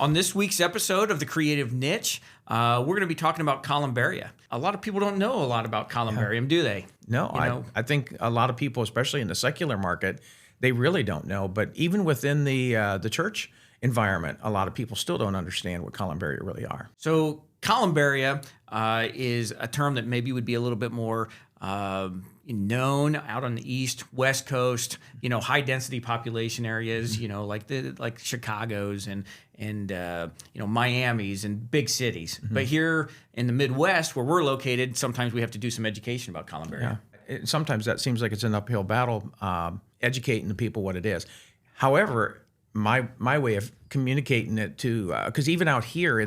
On this week's episode of The Creative Niche, we're going to be talking about Columbaria. A lot of people don't know a lot about Columbarium, do they? No, I think a lot of people, especially in the secular market, they really don't know. But even within the church environment, a lot of people still don't understand what Columbaria really are. So Columbaria is a term that maybe would be a little bit more known out on the East, West Coast, high density population areas, like Chicago's and Miami's and big cities. Mm-hmm. But here in the Midwest, where we're located, sometimes we have to do some education about Columbaria. Yeah. Sometimes that seems like it's an uphill battle, educating the people what it is. However, my way of communicating it to, because even out here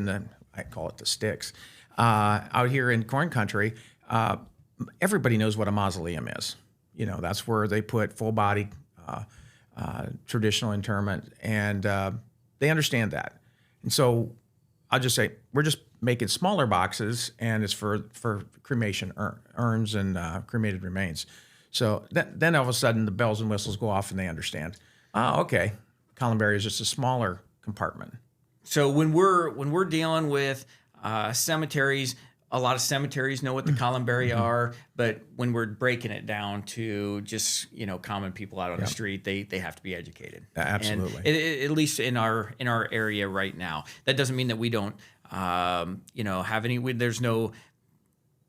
I call it the sticks, out here in corn country, everybody knows what a mausoleum is. That's where they put full body traditional interment, and they understand that. And so I'll just say, we're just making smaller boxes, and it's for cremation urns and cremated remains. So then all of a sudden the bells and whistles go off and they understand. Oh, okay. Columbaria is just a smaller compartment. So when we're dealing with cemeteries, a lot of cemeteries know what the Columbaria are, but when we're breaking it down to just common people out on the street, they have to be educated. Absolutely. And at least in our area right now. That doesn't mean that we don't have any. There's no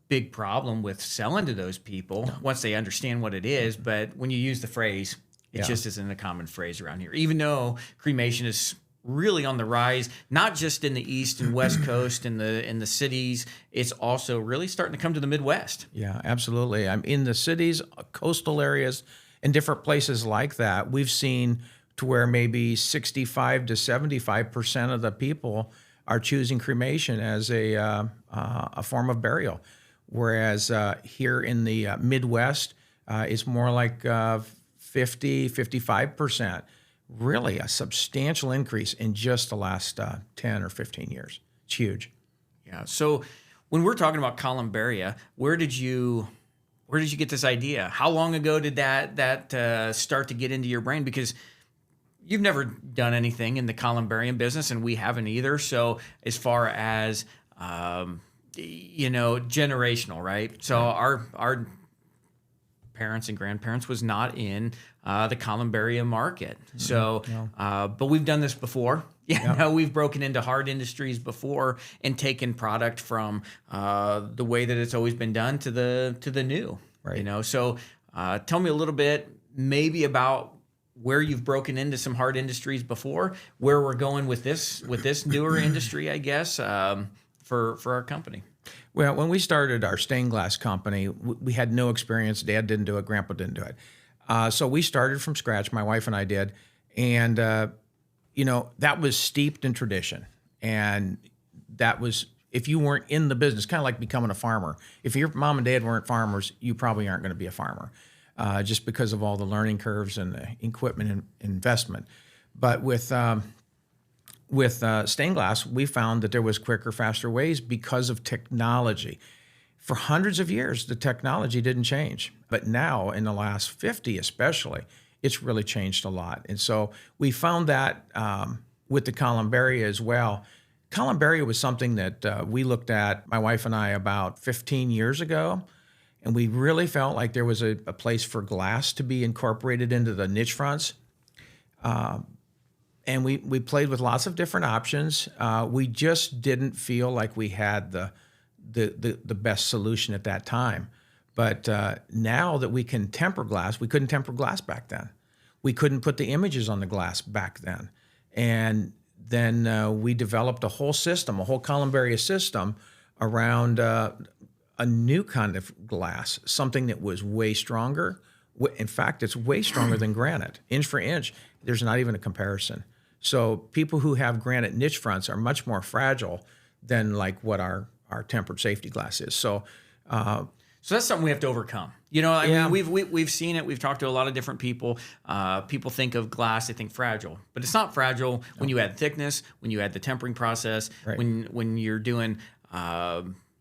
big problem with selling to those people once they understand what it is. But when you use the phrase, it just isn't a common phrase around here. Even though cremation is really on the rise, not just in the East and West Coast and in the cities, it's also really starting to come to the Midwest. Yeah, absolutely. I'm in the cities, coastal areas, and different places like that. We've seen to where maybe 65 to 75% of the people are choosing cremation as a form of burial, whereas here in the Midwest, it's more like 50, 55%. Really a substantial increase in just the last 10 or 15 years. It's huge. Yeah. So when we're talking about Columbaria, where did you get this idea? How long ago did that start to get into your brain? Because you've never done anything in the columbarium business, and we haven't either. So as far as generational, right? So our parents and grandparents was not in the Columbaria market. So, but we've done this before. We've broken into hard industries before and taken product from the way that it's always been done to the new. Right. So tell me a little bit maybe about where you've broken into some hard industries before, where we're going with this newer industry, I guess, for our company. Well, when we started our stained glass company, we had no experience. Dad didn't do it. Grandpa didn't do it. So we started from scratch. My wife and I did. And, that was steeped in tradition. And that was, if you weren't in the business, kind of like becoming a farmer. If your mom and dad weren't farmers, you probably aren't going to be a farmer, just because of all the learning curves and the equipment and investment. But with stained glass, we found that there was quicker, faster ways because of technology. For hundreds of years, the technology didn't change. But now, in the last 50 especially, it's really changed a lot. And so we found that with the Columbaria as well. Columbaria was something that we looked at, my wife and I, about 15 years ago. And we really felt like there was a place for glass to be incorporated into the niche fronts. And we played with lots of different options. We just didn't feel like we had the best solution at that time. But now that we can temper glass, we couldn't temper glass back then. We couldn't put the images on the glass back then. And then we developed a whole system, a whole Columbaria system around a new kind of glass, something that was way stronger. In fact, it's way stronger than granite. Inch for inch, there's not even a comparison. So people who have granite niche fronts are much more fragile than like what our tempered safety glass is. So that's something we have to overcome. I mean, we've seen it. We've talked to a lot of different people. People think of glass, they think fragile, but it's not fragile when you add thickness, when you add the tempering process, when you're doing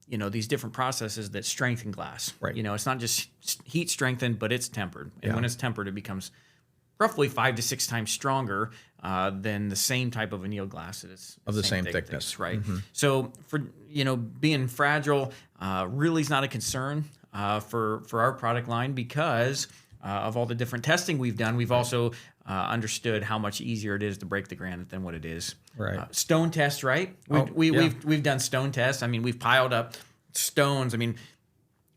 these different processes that strengthen glass. Right. It's not just heat strengthened, but it's tempered. And when it's tempered, it becomes roughly 5 to 6 times stronger than the same type of annealed glass that is Of the same thickness. right? So for being fragile really is not a concern for our product line because of all the different testing we've done. We've also understood how much easier it is to break the granite than what it is. Right. Stone tests, right? We've done stone tests. I mean, we've piled up stones. I mean,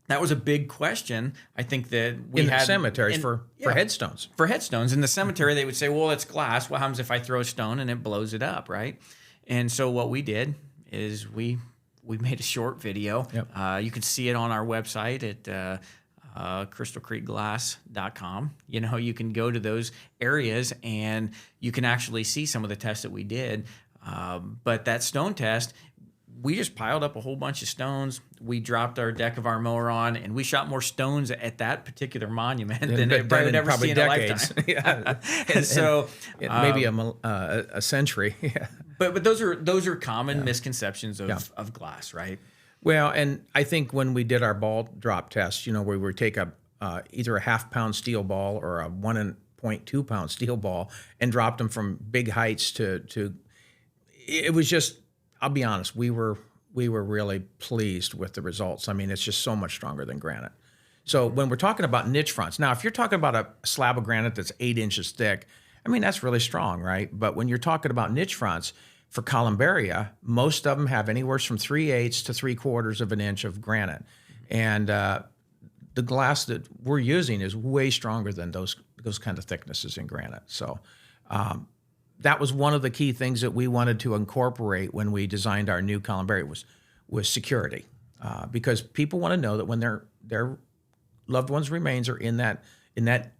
that was a big question. I think that we in had the cemeteries for headstones. For headstones in the cemetery, they would say, "Well, it's glass. What happens if I throw a stone and it blows it up?" Right? And so what we did is we made a short video. Yep. You can see it on our website at crystalcreekglass.com. You can go to those areas and you can actually see some of the tests that we did. But that stone test, we just piled up a whole bunch of stones. We dropped our deck of our mower on, and we shot more stones at that particular monument than I would ever see in decades. a lifetime. Maybe a century. Yeah. But those are common misconceptions of glass, right? Well, and I think when we did our ball drop test, where we would take either a half-pound steel ball or a 1.2-pound steel ball and dropped them from big heights to it was just, I'll be honest, we were really pleased with the results. I mean, it's just so much stronger than granite. So when we're talking about niche fronts, now if you're talking about a slab of granite that's 8 inches thick, I mean, that's really strong, right? But when you're talking about niche fronts, for Columbaria, most of them have anywhere from 3/8 to 3/4 of an inch of granite. And the glass that we're using is way stronger than those kind of thicknesses in granite. So that was one of the key things that we wanted to incorporate when we designed our new Columbaria was security, because people want to know that when their loved ones' remains are in that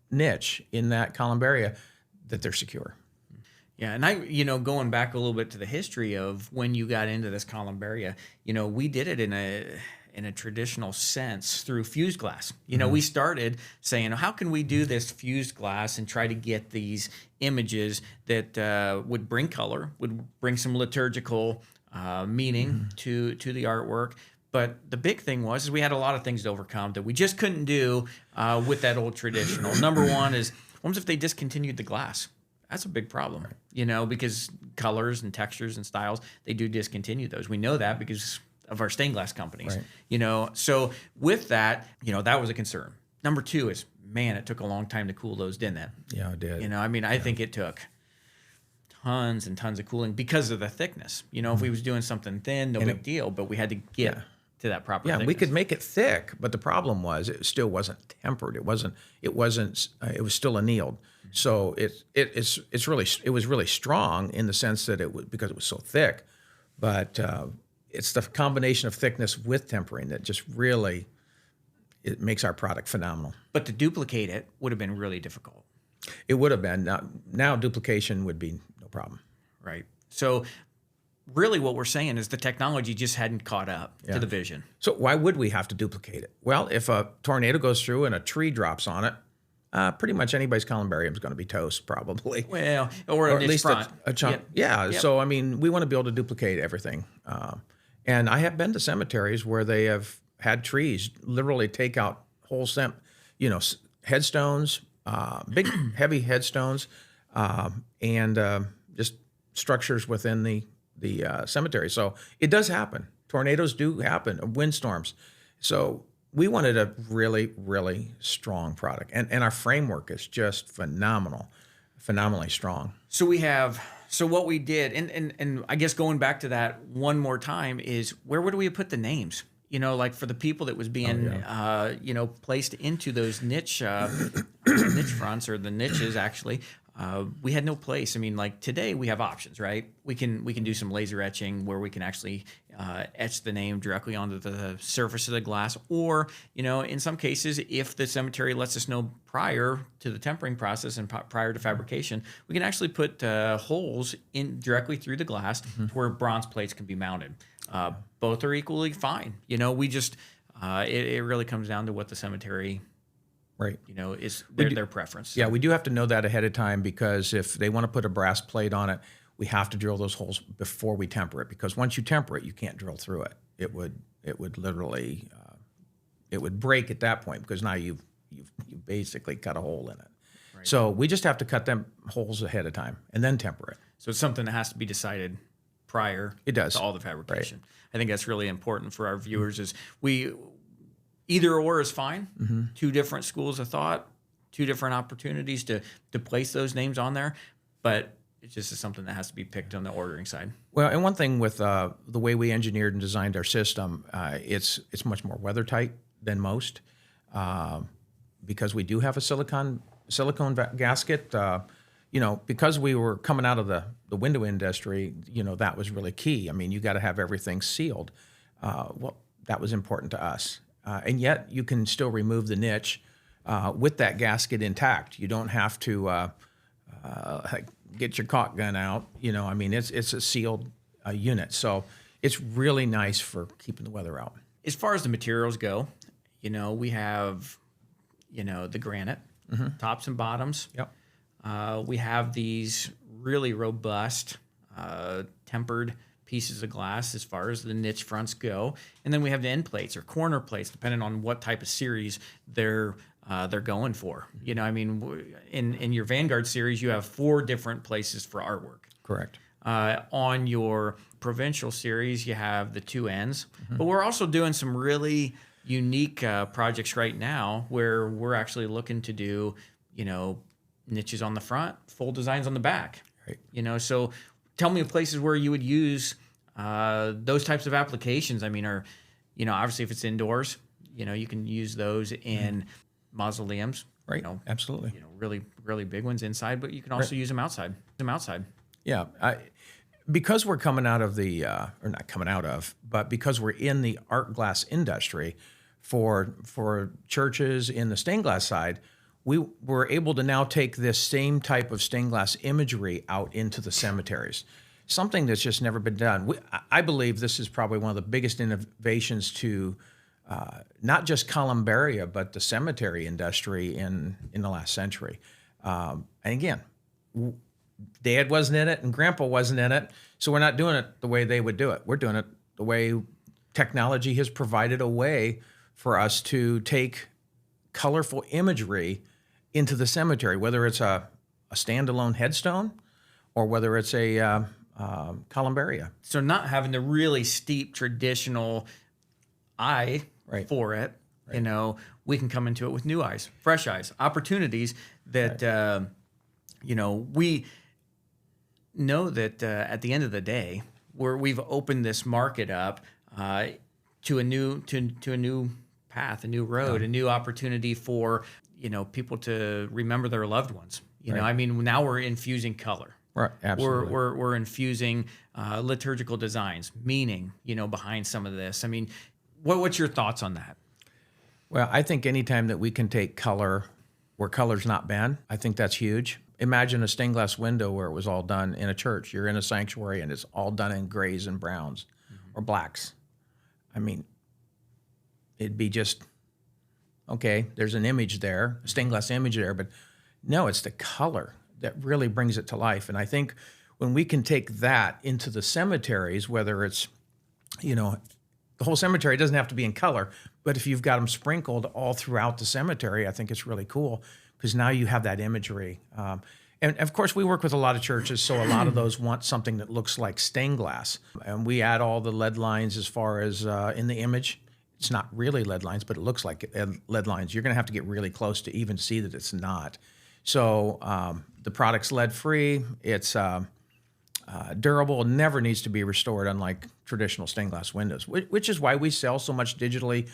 niche, in that Columbaria, that they're secure. Yeah, and going back a little bit to the history of when you got into this Columbaria, we did it in a traditional sense through fused glass. We started saying, how can we do this fused glass and try to get these images that would bring color, would bring some liturgical meaning to the artwork. But the big thing is we had a lot of things to overcome that we just couldn't do with that old traditional. Number one is, what if they discontinued the glass? That's a big problem, because colors and textures and styles, they do discontinue those. We know that because of our stained glass companies, right. So with that, that was a concern. Number two is, man, it took a long time to cool those, didn't it? Yeah, it did. I think it took tons and tons of cooling because of the thickness. If we was doing something thin, no big deal, but we had to get to that proper thickness. We could make it thick, but the problem was it still wasn't tempered. It was still annealed. So it was really strong in the sense that because it was so thick, but it's the combination of thickness with tempering that just really, it makes our product phenomenal. But to duplicate it would have been really difficult. It would have been. Now duplication would be no problem. Right. So really what we're saying is the technology just hadn't caught up to the vision. So why would we have to duplicate it? Well, if a tornado goes through and a tree drops on it, pretty much anybody's columbarium is going to be toast, probably. Well, or at least front. a chunk. Yeah. So, I mean, we want to be able to duplicate everything. And I have been to cemeteries where they have had trees literally take out whole headstones, big, heavy headstones, and just structures within the cemetery. So it does happen. Tornadoes do happen, windstorms. So we wanted a really, really strong product. And our framework is just phenomenally strong. So what we did, and I guess going back to that one more time, is where would we have put the names? Like for the people that was being, placed into those niche fronts, or the niches actually, we had no place. I mean, like today we have options, right? We can do some laser etching where we can actually etch the name directly onto the surface of the glass, or in some cases, if the cemetery lets us know prior to the tempering process and prior to fabrication, we can actually put holes in directly through the glass to where bronze plates can be mounted. Both are equally fine. We just it really comes down to what the cemetery. Right. Is their preference. Yeah, we do have to know that ahead of time, because if they want to put a brass plate on it, we have to drill those holes before we temper it, because once you temper it, you can't drill through it. It would literally it would break at that point, because now you've basically cut a hole in it. So we just have to cut them holes ahead of time and then temper it. So it's something that has to be decided prior It does. to all the fabrication. I think that's really important for our viewers is either or is fine. Two different schools of thought, two different opportunities to place those names on there, but it just is something that has to be picked on the ordering side. Well, and one thing with the way we engineered and designed our system, it's much more weather tight than most because we do have a silicone gasket. Because we were coming out of the window industry, that was really key. I mean, you got to have everything sealed. Well, that was important to us. And yet you can still remove the niche with that gasket intact. You don't have to get your caulk gun out. It's a sealed unit. So it's really nice for keeping the weather out. As far as the materials go, we have, the granite, tops and bottoms. Yep. We have these really robust, tempered pieces of glass as far as the niche fronts go, and then we have the end plates or corner plates, depending on what type of series they're going for. In your Vanguard series, you have 4 different places for artwork. Correct. On your Provincial series, you have the 2 ends, but we're also doing some really unique projects right now where we're actually looking to do, niches on the front, full designs on the back. Right. So tell me of places where you would use those types of applications. Obviously if it's indoors, you can use those in mausoleums. Right. Absolutely. Really, really big ones inside, but you can also use them outside. Yeah. Because we're coming out of or not coming out of, but because we're in the art glass industry for churches in the stained glass side, we were able to now take this same type of stained glass imagery out into the cemeteries, something that's just never been done. I believe this is probably one of the biggest innovations to not just Columbaria, but the cemetery industry in the last century. And again, Dad wasn't in it and Grandpa wasn't in it, so we're not doing it the way they would do it. We're doing it the way technology has provided a way for us to take colorful imagery into the cemetery, whether it's a standalone headstone or whether it's a columbaria. So not having the really steep traditional eye for it, we can come into it with new eyes, fresh eyes, opportunities that, we know that at the end of the day, we've opened this market up to a new path, a new road, a new opportunity for people to remember their loved ones. Now we're infusing color. Right, absolutely. We're infusing liturgical designs, meaning behind some of this. What's your thoughts on that? Well, I think anytime that we can take color where color's not been, I think that's huge. Imagine a stained glass window where it was all done in a church. You're in a sanctuary and it's all done in grays and browns or blacks. It'd be just, okay, there's an image there, a stained glass image there, but no, it's the color that really brings it to life. And I think when we can take that into the cemeteries, whether it's, the whole cemetery doesn't have to be in color, but if you've got them sprinkled all throughout the cemetery, I think it's really cool because now you have that imagery. And of course, we work with a lot of churches, so a lot of those want something that looks like stained glass. And we add all the lead lines as far as in the image. It's not really lead lines, but it looks like lead lines. You're going to have to get really close to even see that it's not. So the product's lead-free. It's durable, never needs to be restored, unlike traditional stained glass windows, which is why we sell so much digitally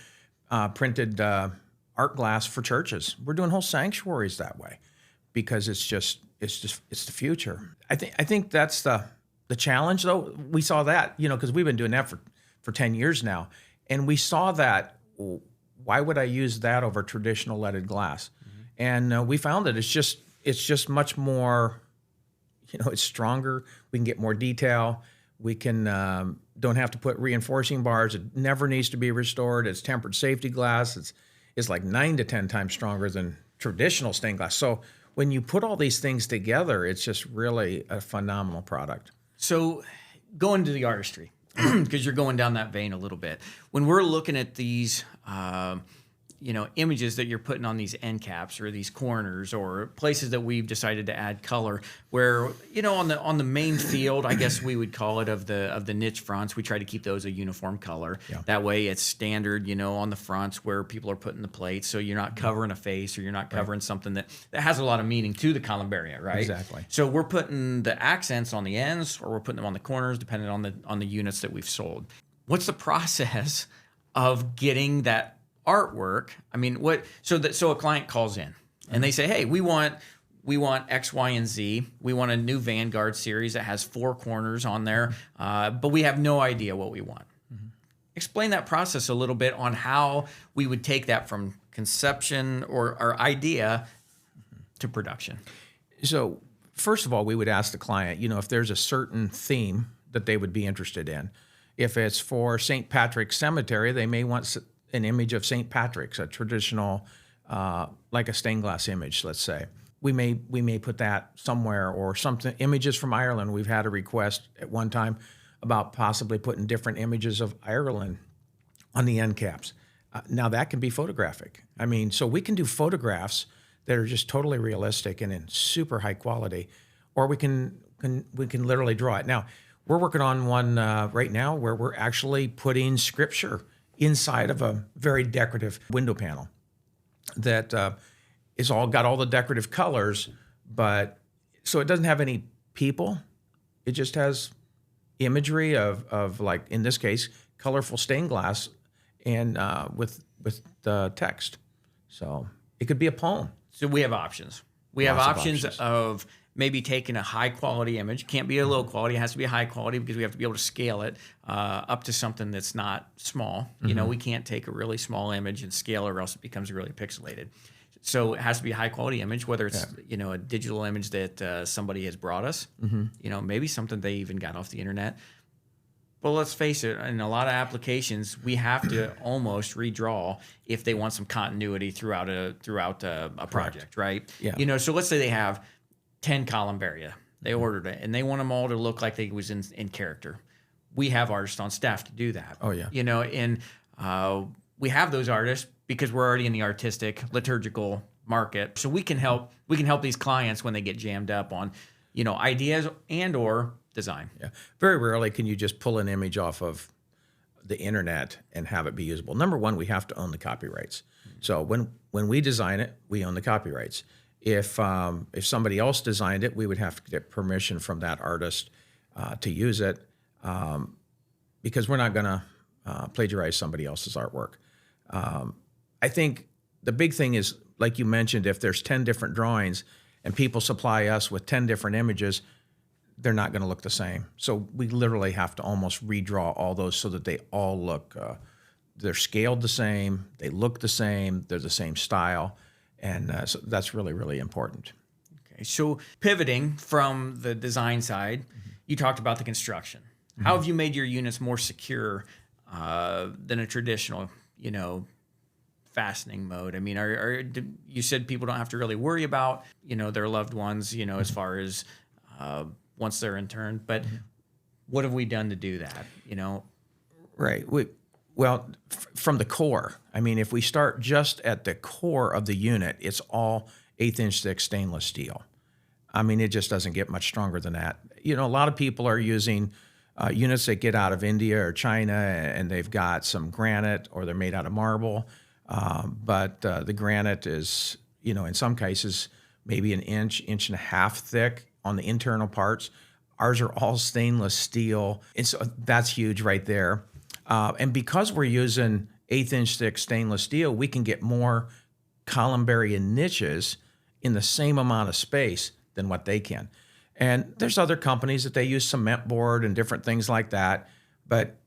printed art glass for churches. We're doing whole sanctuaries that way because it's the future. I think that's the challenge, though. We saw that, because we've been doing that for 10 years now. And we saw that, why would I use that over traditional leaded glass? And we found that it's just much more, it's stronger. We can get more detail. We can don't have to put reinforcing bars. It never needs to be restored. It's tempered safety glass. It's like 9 to 10 times stronger than traditional stained glass. So when you put all these things together, it's just really a phenomenal product. So going to the artistry, because you're going down that vein a little bit. When we're looking at these, images that you're putting on these end caps or these corners or places that we've decided to add color where, on the main field, I guess we would call it, of the niche fronts, we try to keep those a uniform color. Yeah. That way it's standard, on the fronts where people are putting the plates. So you're not covering a face or you're not covering something that has a lot of meaning to the Columbaria, right? Exactly. So we're putting the accents on the ends or we're putting them on the corners depending on the units that we've sold. What's the process of getting that artwork? I mean, so a client calls in and they say, hey, we want X, Y, and Z. We want a new Vanguard series that has 4 corners on there, but we have no idea what we want. Explain that process a little bit on how we would take that from conception or idea to production. So first of all, we would ask the client, if there's a certain theme that they would be interested in. If it's for St. Patrick's Cemetery, they may want an image of St. Patrick's, a traditional, like a stained glass image, let's say. We may put that somewhere, or something. Images from Ireland. We've had a request at one time about possibly putting different images of Ireland on the end caps. Now that can be photographic. I mean, so we can do photographs that are just totally realistic and in super high quality, or we can literally draw it. Now we're working on one right now where we're actually putting scripture inside of a very decorative window panel that is got all the decorative colors, but so it doesn't have any people. It just has imagery of like, in this case, colorful stained glass and with the text. So it could be a poem. So we have options. We have options of maybe taking a high quality image. Can't be a low quality. It has to be a high quality because we have to be able to scale it up to something that's not small. We can't take a really small image and scale it, or else it becomes really pixelated. So it has to be a high quality image, whether it's a digital image that somebody has brought us, maybe something they even got off the internet. But let's face it, in a lot of applications, we have to almost redraw if they want some continuity throughout a project, right? Yeah. So let's say they have 10 Columbaria. They ordered it, and they want them all to look like they was in character. We have artists on staff to do that. Oh, yeah. And we have those artists because we're already in the artistic, liturgical market. So we can help these clients when they get jammed up on, ideas and or design. Yeah. Very rarely can you just pull an image off of the internet and have it be usable. Number one, we have to own the copyrights. So when we design it, we own the copyrights. If somebody else designed it, we would have to get permission from that artist to use it, because we're not going to plagiarize somebody else's artwork. I think the big thing is, like you mentioned, if there's 10 different drawings and people supply us with 10 different images, they're not going to look the same. So we literally have to almost redraw all those so that they all look, they're scaled the same, they look the same, they're the same style. And so that's really, really important. Okay, so pivoting from the design side, you talked about the construction. How have you made your units more secure than a traditional, fastening mode? I mean, you said people don't have to really worry about, their loved ones, as far as once they're interned. But what have we done to do that? Right. From the core. I mean, if we start just at the core of the unit, it's all 1/8" thick stainless steel. I mean, it just doesn't get much stronger than that. A lot of people are using units that get out of India or China, and they've got some granite, or they're made out of marble. But the granite is, in some cases, maybe an inch and a half thick on the internal parts. Ours are all stainless steel. And so that's huge right there. And because we're using 1/8" thick stainless steel, we can get more Columbaria niches in the same amount of space than what they can. And there's other companies that they use cement board and different things like that, but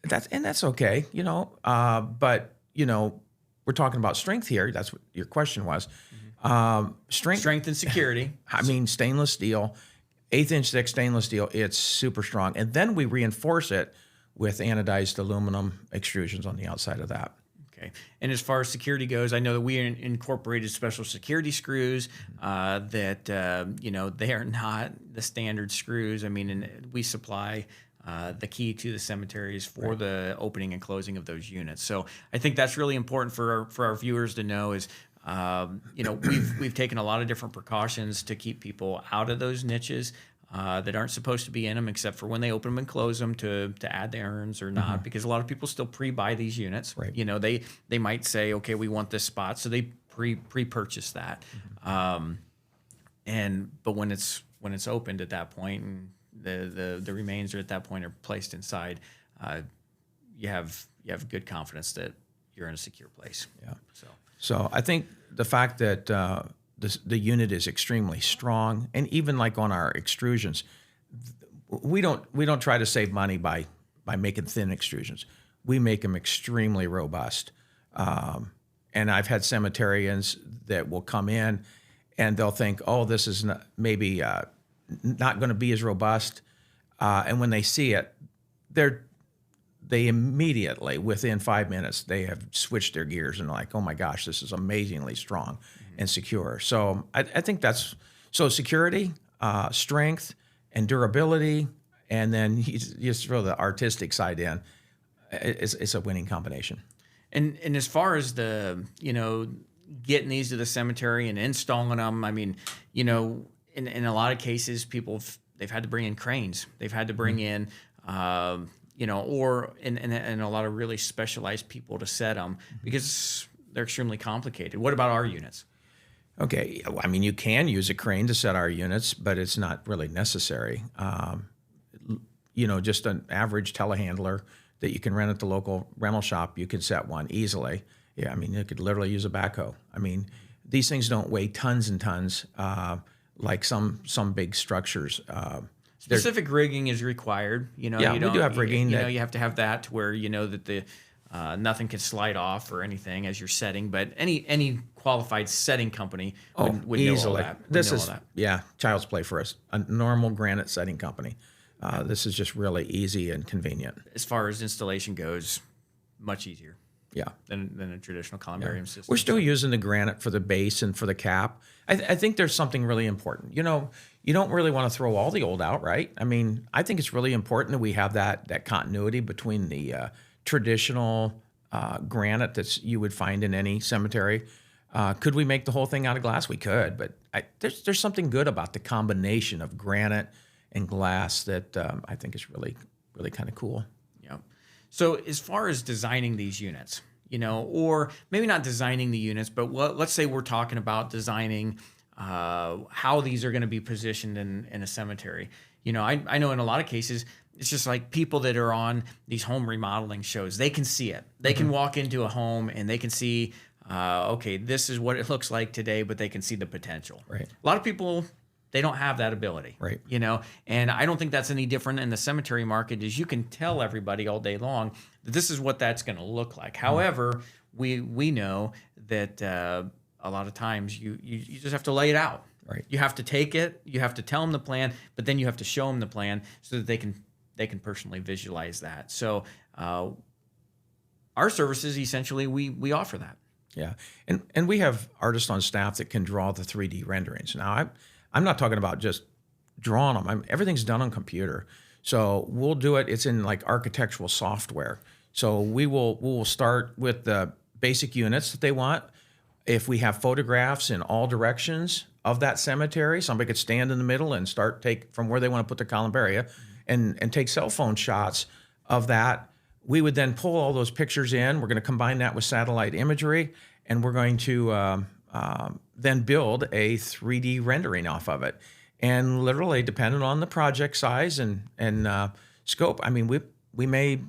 that's okay, But we're talking about strength here. That's what your question was. Strength and security. I mean, stainless steel, 1/8" thick stainless steel. It's super strong, and then we reinforce it with anodized aluminum extrusions on the outside of that. Okay. And as far as security goes, I know that we incorporated special security screws that, they are not the standard screws. I mean, and we supply the key to the cemeteries for the opening and closing of those units. So I think that's really important for our viewers to know is, we've taken a lot of different precautions to keep people out of those niches that aren't supposed to be in them, except for when they open them and close them to add the urns or not, because a lot of people still pre-buy these units. Right. They might say, okay, we want this spot, so they pre-purchase that. But when it's opened at that point and the remains are at that point are placed inside, you have good confidence that you're in a secure place. Yeah. So I think the fact that the unit is extremely strong, and even like on our extrusions, we don't try to save money by making thin extrusions. We make them extremely robust. And I've had cemeterians that will come in and they'll think, oh, this is maybe not going to be as robust. And when they see it, they immediately, within 5 minutes, they have switched their gears and like, oh my gosh, this is amazingly strong and secure. So I think so security, strength, and durability, and then you just throw the artistic side in. It's a winning combination. And as far as the, getting these to the cemetery and installing them, I mean, in a lot of cases, they've had to bring in cranes. They've had to bring in, or in a lot of really specialized people to set them because they're extremely complicated. What about our units? Okay, I mean, you can use a crane to set our units, but it's not really necessary. Just an average telehandler that you can rent at the local rental shop, you can set one easily. Yeah, I mean, you could literally use a backhoe. I mean, these things don't weigh tons and tons like some big structures. Specific rigging is required. We do have rigging. You have to have that to where that the nothing can slide off or anything as you're setting. But any qualified setting company would easily know all that. Child's play for us. A normal granite setting company. This is just really easy and convenient. As far as installation goes, much easier. Yeah. Than a traditional columbarium system. We're still using the granite for the base and for the cap. I think there's something really important. You don't really want to throw all the old out, right? I mean, I think it's really important that we have that continuity between the traditional granite that you would find in any cemetery. Could we make the whole thing out of glass? We could, but there's something good about the combination of granite and glass that I think is really, really kind of cool. Yeah. So as far as designing these units, or maybe not designing the units, but let's say we're talking about designing how these are going to be positioned in a cemetery. I know in a lot of cases, it's just like people that are on these home remodeling shows, they can see it. They can walk into a home and they can see, okay, this is what it looks like today, but they can see the potential. Right. A lot of people, they don't have that ability. Right. And I don't think that's any different in the cemetery market is you can tell everybody all day long that this is what that's going to look like. However, we know that a lot of times you just have to lay it out. Right. You have to take it, you have to tell them the plan, but then you have to show them the plan so that they can personally visualize that. So our services, essentially, we offer that. Yeah. And we have artists on staff that can draw the 3D renderings. Now, I'm not talking about just drawing them. Everything's done on computer. So we'll do it. It's in like architectural software. So we'll start with the basic units that they want. If we have photographs in all directions of that cemetery, somebody could stand in the middle and take from where they want to put the columbaria and take cell phone shots of that. We would then pull all those pictures in. We're going to combine that with satellite imagery, and we're going to then build a 3D rendering off of it. And literally, depending on the project size and scope, I mean, we may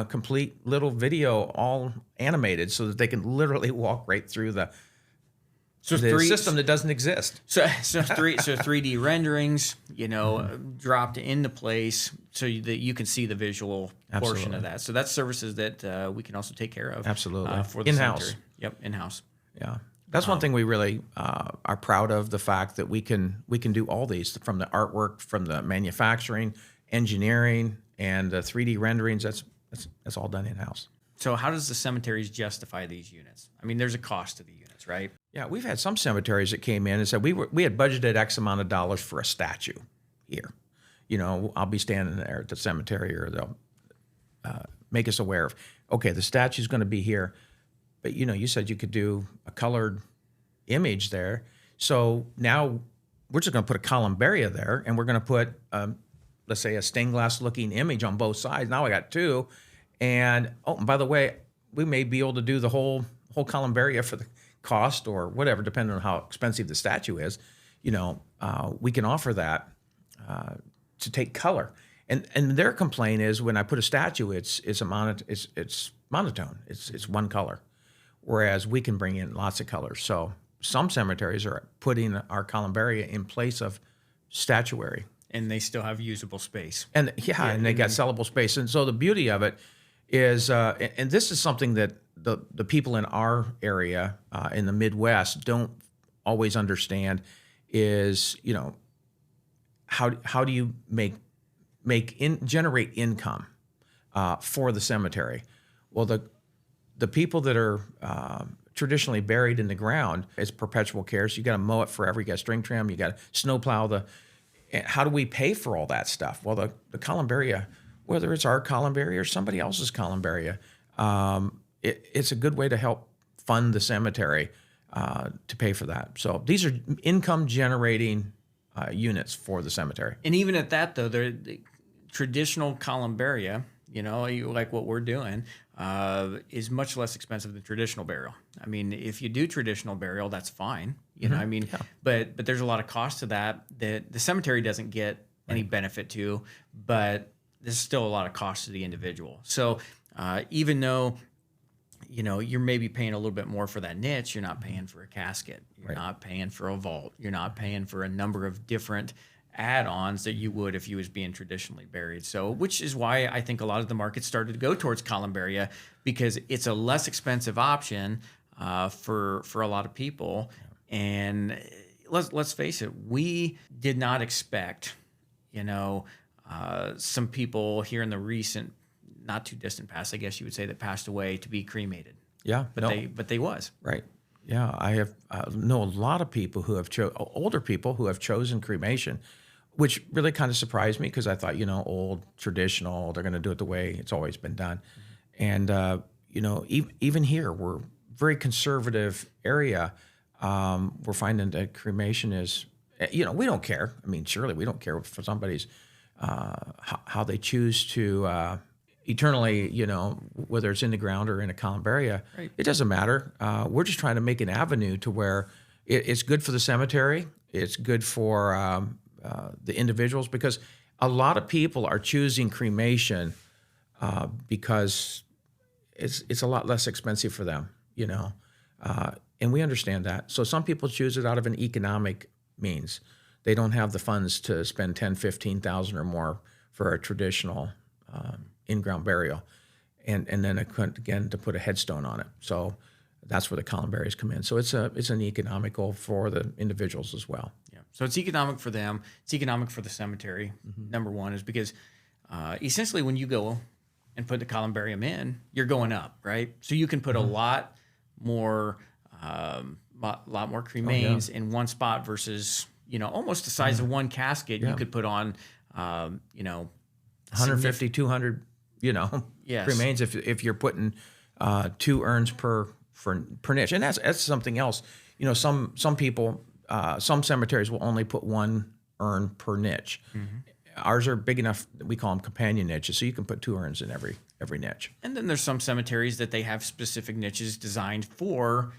complete little video all animated so that they can literally walk right through the system that doesn't exist. So 3D renderings, dropped into place so that you can see the visual portion of that. So that's services that we can also take care of. Absolutely. For the in-house. cemetery. Yep, in-house. Yeah. That's one thing we really are proud of, the fact that we can do all these, from the artwork, from the manufacturing, engineering, and 3D renderings. That's all done in-house. So how does the cemeteries justify these units? I mean, there's a cost to the units, right? Yeah, we've had some cemeteries that came in and said we had budgeted X amount of dollars for a statue here. I'll be standing there at the cemetery, or they'll make us aware of, okay, the statue's going to be here, but you said you could do a colored image there. So now we're just going to put a columbaria there, and we're going to put, let's say, a stained glass looking image on both sides. Now I got two. And and by the way, we may be able to do the whole columbaria for the cost or whatever, depending on how expensive the statue is. We can offer that to take color. And their complaint is, when I put a statue, it's monotone. It's one color, whereas we can bring in lots of colors. So some cemeteries are putting our columbaria in place of statuary, and they still have usable space. And and they got sellable space. And so the beauty of it is, and this is something that the people in our area in the Midwest don't always understand, is how do you generate income for the cemetery? Well, the people that are traditionally buried in the ground, it's perpetual care. So you got to mow it forever. You got to string trim. You got to snowplow how do we pay for all that stuff? Well, the columbaria, whether it's our columbaria or somebody else's columbaria, it's a good way to help fund the cemetery to pay for that. So these are income generating units for the cemetery. And even at that, though, the traditional columbaria, like what we're doing, is much less expensive than traditional burial. I mean, if you do traditional burial, that's fine. But there's a lot of cost to that the cemetery doesn't get any benefit to, but there's still a lot of cost to the individual. So even though, you're maybe paying a little bit more for that niche, you're not paying for a casket. You're not paying for a vault. You're not paying for a number of different add-ons that you would if you was being traditionally buried. So, which is why I think a lot of the market started to go towards columbaria, because it's a less expensive option for a lot of people. And let's face it, we did not expect, some people here in the recent, not too distant past, I guess you would say, that passed away to be cremated. Yeah, but they was right. Yeah, I know a lot of people who have older people who have chosen cremation, which really kind of surprised me, because I thought, old, traditional, they're going to do it the way it's always been done. And, even here, we're a very conservative area. We're finding that cremation is, we don't care. I mean, surely we don't care for somebody's, how they choose to eternally, whether it's in the ground or in a columbaria. Right. It doesn't matter. We're just trying to make an avenue to where it's good for the cemetery. It's good for the individuals, because a lot of people are choosing cremation because it's a lot less expensive for them, and we understand that. So some people choose it out of an economic means. They don't have the funds to spend $10,000-$15,000 or more for a traditional in-ground burial, and then again to put a headstone on it. So that's where the columbarias come in. So it's an economical for the individuals as well. Yeah. So it's economic for them. It's economic for the cemetery. Mm-hmm. Number one is because essentially when you go and put the columbarium in, you're going up, right? So you can put a lot more cremains in one spot versus almost the size of one casket. You could put on 150, 200 cremains if you're putting 2 urns per niche. And that's something else. Some people, some cemeteries will only put 1 urn per niche. Mm-hmm. Ours are big enough that we call them companion niches, so you can put 2 urns in every niche. And then there's some cemeteries that they have specific niches designed for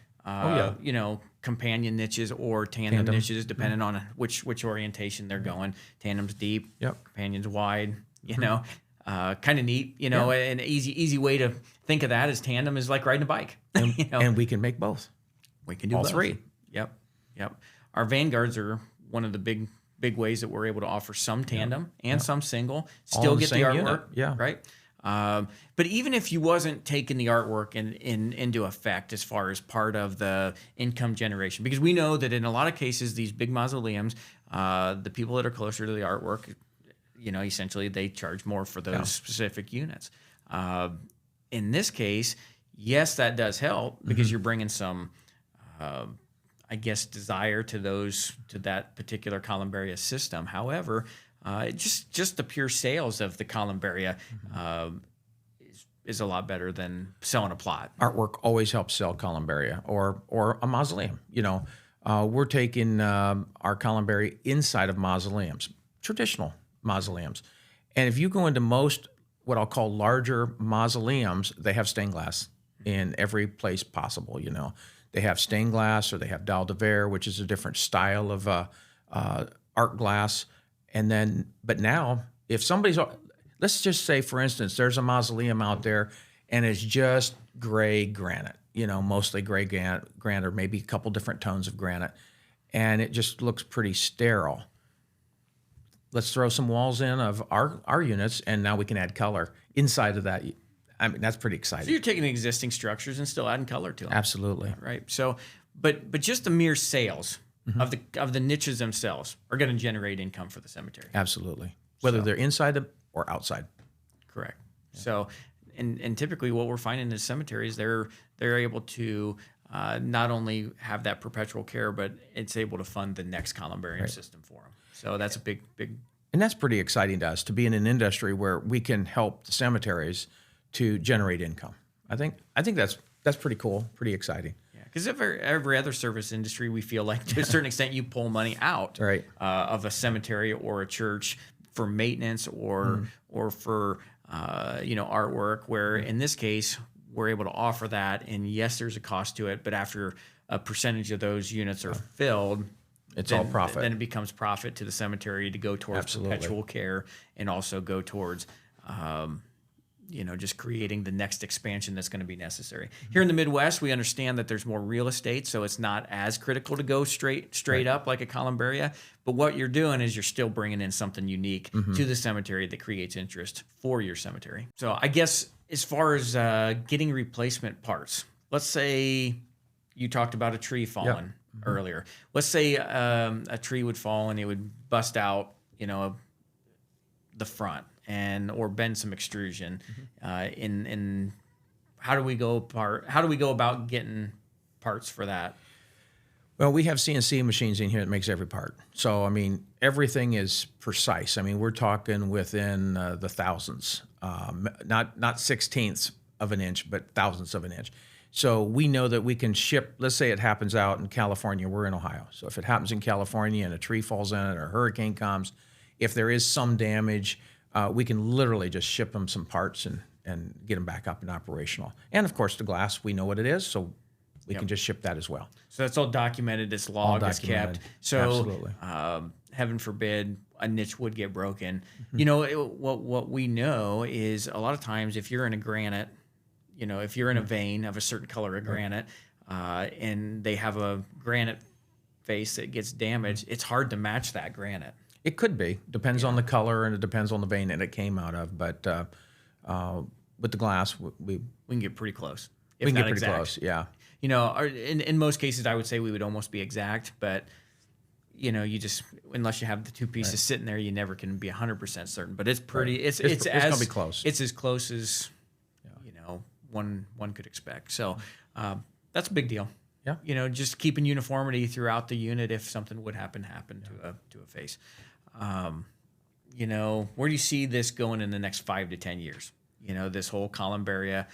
companion niches or tandem niches, depending on which orientation they're going. Tandem's deep, companion's wide, kind of neat, an easy way to think of that is tandem is like riding a bike. And we can make both. We can do all both. 3. Yep. Our vanguards are one of the big ways that we're able to offer some tandem and some single, still get the artwork, right? But even if you wasn't taking the artwork into effect as far as part of the income generation, because we know that in a lot of cases, these big mausoleums, the people that are closer to the artwork, essentially they charge more for those specific units. In this case, yes, that does help because you're bringing some, desire to that particular columbaria system. However, just the pure sales of the Columbaria is a lot better than selling a plot. Artwork always helps sell Columbaria or a mausoleum. We're taking our Columbaria inside of mausoleums, traditional mausoleums. And if you go into most what I'll call larger mausoleums, they have stained glass in every place possible. They have stained glass, or they have dalle de verre, which is a different style of art glass. But now, if somebody's, let's just say, for instance, there's a mausoleum out there and it's just gray granite, mostly gray granite, or maybe a couple different tones of granite, and it just looks pretty sterile. Let's throw some walls in of our units, and now we can add color inside of that. I mean, that's pretty exciting. So you're taking existing structures and still adding color to them. Absolutely. Right. So, but just the mere sales of the niches themselves are going to generate income for the cemetery. Absolutely. Whether they're inside or outside. Correct. Yeah. So, and typically what we're finding in the cemeteries, they're able to not only have that perpetual care, but it's able to fund the next columbarium system for them. So that's a big. And that's pretty exciting to us, to be in an industry where we can help the cemeteries to generate income. I think that's pretty cool, pretty exciting. Yeah, because every other service industry, we feel like to a certain extent you pull money out of a cemetery or a church for maintenance or for artwork. Where in this case we're able to offer that, and yes, there's a cost to it, but after a percentage of those units are filled, it's all profit. Then it becomes profit to the cemetery to go towards perpetual care, and also go towards just creating the next expansion that's going to be necessary. Here in the Midwest, we understand that there's more real estate, so it's not as critical to go straight up like a Columbaria. But what you're doing is you're still bringing in something unique to the cemetery that creates interest for your cemetery. So I guess as far as getting replacement parts, let's say you talked about a tree falling earlier. Let's say a tree would fall and it would bust out, the front or bend some extrusion. In how do we go about getting parts for that? Well, we have CNC machines in here that makes every part. So, I mean, everything is precise. I mean, we're talking within the thousands, not sixteenths of an inch, but thousandths of an inch. So we know that we can ship, let's say it happens out in California, we're in Ohio. So if it happens in California and a tree falls in it or a hurricane comes, if there is some damage, we can literally just ship them some parts and get them back up and operational. And of course, the glass, we know what it is, so we can just ship that as well. So that's all documented, it's logged, it's kept. So absolutely. Heaven forbid a niche would get broken. What we know is a lot of times if you're in a granite, if you're in a vein of a certain color of granite, and they have a granite face that gets damaged, it's hard to match that granite. It could be. Depends on the color, and it depends on the vein that it came out of. But with the glass, we can get pretty close. We can get pretty close, yeah. In most cases, I would say we would almost be exact, but you just, unless you have the two pieces sitting there, you never can be 100% certain. But it's pretty. It's gonna be close. It's as close as one could expect. So that's a big deal. Yeah. Just keeping uniformity throughout the unit if something would happen to a face. Where do you see this going in the next 5 to 10 years? This whole Columbaria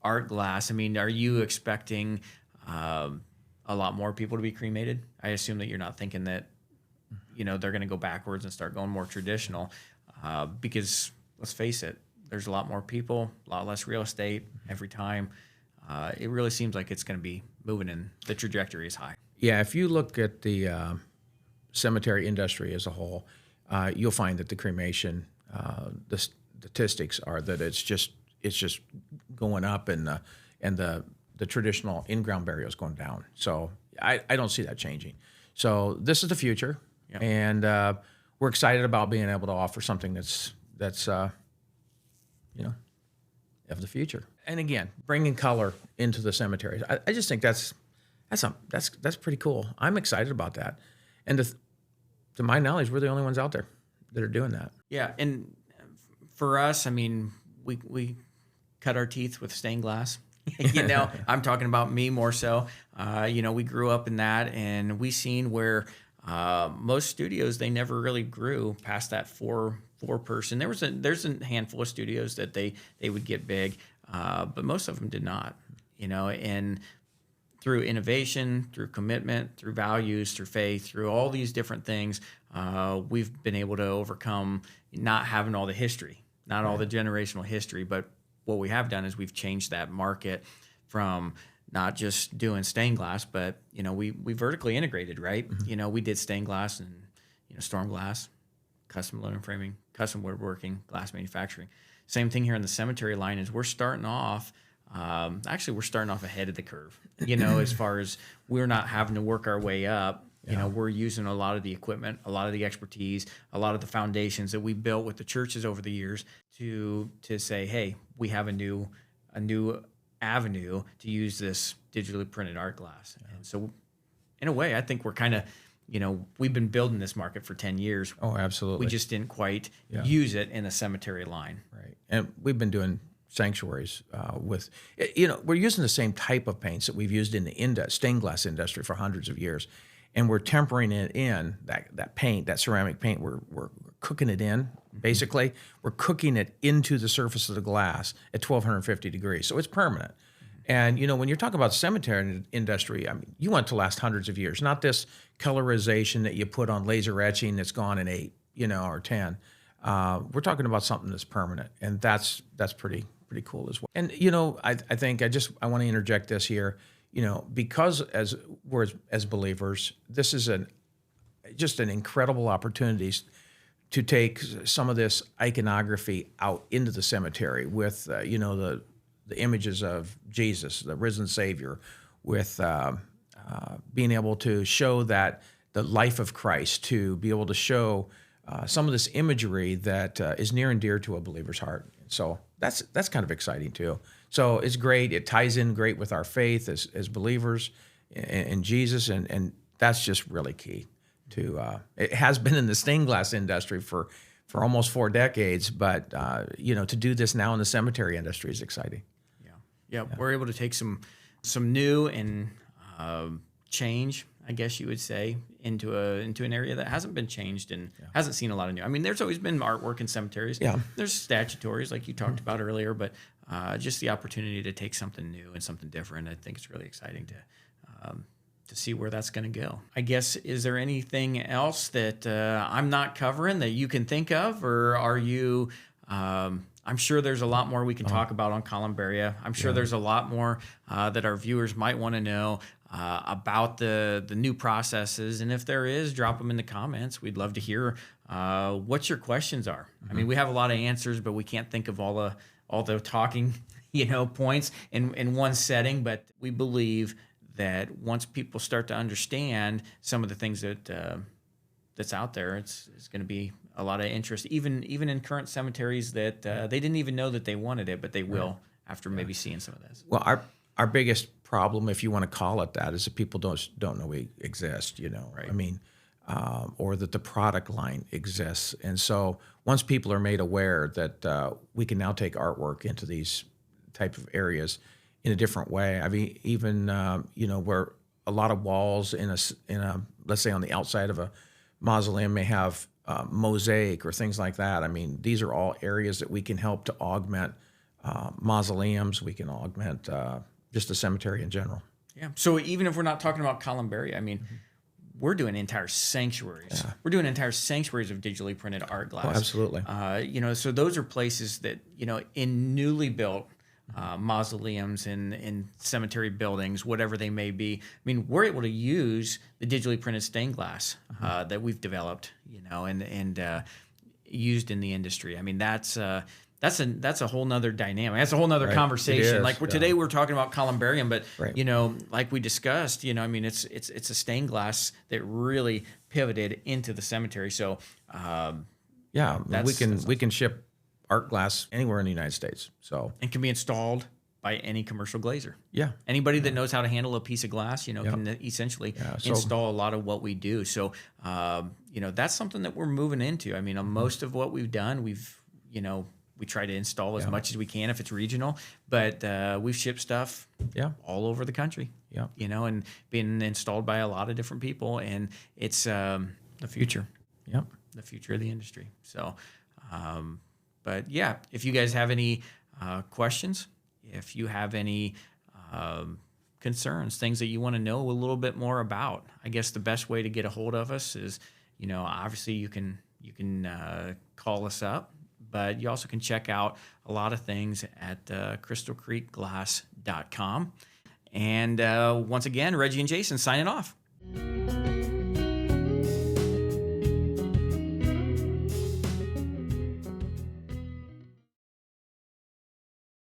art glass. I mean, are you expecting a lot more people to be cremated? I assume that you're not thinking that they're going to go backwards and start going more traditional, because let's face it, there's a lot more people, a lot less real estate every time. It really seems like it's going to be moving in the trajectory is high. Yeah, if you look at the cemetery industry as a whole, you'll find that the cremation, the statistics are that it's just going up, and the traditional in-ground burial is going down. So I don't see that changing. So this is the future, and we're excited about being able to offer something that's of the future. And again, bringing color into the cemeteries. I just think that's pretty cool. I'm excited about that. And to my knowledge, we're the only ones out there that are doing that. Yeah, and for us, I mean, we cut our teeth with stained glass. I'm talking about me more so. We grew up in that, and we seen where Most studios, they never really grew past that four person. There's a handful of studios that they would get big, but most of them did not. And through innovation, through commitment, through values, through faith, through all these different things, we've been able to overcome not having all the history, not all the generational history, but what we have done is we've changed that market from not just doing stained glass, but we vertically integrated, right? We did stained glass and storm glass, custom aluminum framing, custom woodworking, glass manufacturing. Same thing here in the cemetery line is we're starting off. Actually, we're starting off ahead of the curve. As far as we're not having to work our way up. We're using a lot of the equipment, a lot of the expertise, a lot of the foundations that we built with the churches over the years to say, hey, we have a new avenue to use this digitally printed art glass. And so in a way, I think we're kind of, we've been building this market for 10 years. Oh, absolutely. We just didn't quite use it in the cemetery line. Right. And we've been doing sanctuaries with, we're using the same type of paints that we've used in the stained glass industry for hundreds of years. And we're tempering it in, that paint, that ceramic paint, we're cooking it in, basically. We're cooking it into the surface of the glass at 1,250 degrees. So it's permanent. And, when you're talking about cemetery industry, I mean, you want it to last hundreds of years, not this colorization that you put on laser etching that's gone in 8, or 10. We're talking about something that's permanent, and that's pretty cool as well. And, I think I want to interject this here. Because as believers, this is just an incredible opportunity to take some of this iconography out into the cemetery with, the images of Jesus, the risen Savior, with being able to show that the life of Christ, to be able to show some of this imagery that is near and dear to a believer's heart. So that's kind of exciting too. So it's great. It ties in great with our faith as believers in Jesus, and that's just really key. It has been in the stained glass industry for almost 4 decades, but to do this now in the cemetery industry is exciting. Yeah. We're able to take some new and change, I guess you would say, into an area that hasn't been changed and hasn't seen a lot of new. I mean, there's always been artwork in cemeteries. Yeah. There's statutories like you talked about earlier, but just the opportunity to take something new and something different, I think it's really exciting to see where that's going to go. I guess, is there anything else that I'm not covering that you can think of, or are you? I'm sure there's a lot more we can talk about on Columbaria. I'm sure there's a lot more that our viewers might want to know about the new processes. And if there is, drop them in the comments. We'd love to hear what your questions are. I mean, we have a lot of answers, but we can't think of all the talking, points in one setting. But we believe that once people start to understand some of the things that's out there, it's going to be a lot of interest, even in current cemeteries that they didn't even know that they wanted it, but they will after maybe seeing some of this. Well, our biggest problem, if you want to call it that, is that people don't know we exist. Right. I mean, or that the product line exists, and so once people are made aware that we can now take artwork into these type of areas in a different way. I mean, even where a lot of walls in a let's say on the outside of a mausoleum may have mosaic or things like that. I mean, these are all areas that we can help to augment mausoleums. We can augment just the cemetery in general. Yeah. So even if we're not talking about Columbaria, I mean, we're doing entire sanctuaries. Yeah. We're doing entire sanctuaries of digitally printed art glass. Oh, absolutely. So those are places that, in newly built mausoleums and cemetery buildings, whatever they may be. I mean, we're able to use the digitally printed stained glass that we've developed, and used in the industry. I mean, that's a whole nother dynamic. That's a whole nother conversation. Like today we're talking about Columbarium, but like we discussed, I mean, it's a stained glass that really pivoted into the cemetery. So we can ship art glass anywhere in the United States. So and can be installed by any commercial glazer. Yeah. Anybody that knows how to handle a piece of glass, can essentially install a lot of what we do. So, that's something that we're moving into. I mean, most of what we've done, we've, we try to install as much as we can if it's regional, but we've shipped stuff all over the country. Yeah. You know, and been installed by a lot of different people, and it's the future. Yep. The future of the industry. So, but yeah, if you guys have any questions, if you have any concerns, things that you want to know a little bit more about, I guess the best way to get a hold of us is, you know, obviously you can call us up, but you also can check out a lot of things at crystalcreekglass.com. And once again, Reggie and Jason signing off.